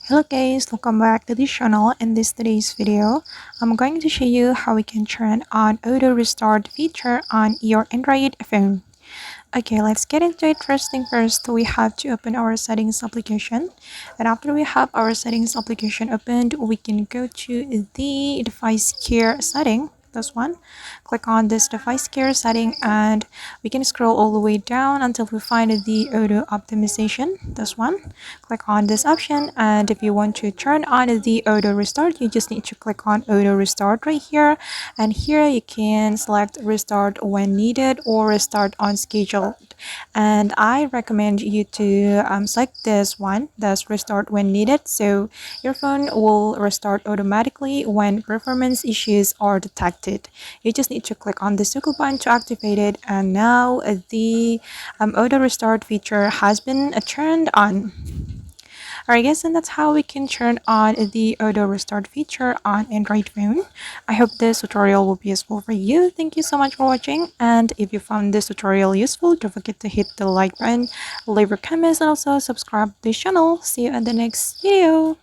Hello guys, welcome back to this channel. In today's video, I'm going to show you how we can turn on auto restart feature on your Android phone. Okay, let's get into it. First thing first, we have to open our settings application. And after we have our settings application opened, we can go to the device care setting. This one. Click on this device care setting and we can scroll all the way down until we find the auto optimization. This one. Click on this option, and if you want to turn on the auto restart, you just need to click on auto restart right here, and here you can select restart when needed or restart on schedule. And I recommend you to select this one, that's restart when needed, so your phone will restart automatically when performance issues are detected. You just need to click on the circle button to activate it, and now the auto restart feature has been turned on. Alright guys, and that's how we can turn on the auto restart feature on Android phone. I hope this tutorial will be useful for you. Thank you so much for watching, and if you found this tutorial useful, don't forget to hit the like button, leave your comments, and also subscribe to this channel. See you in the next video.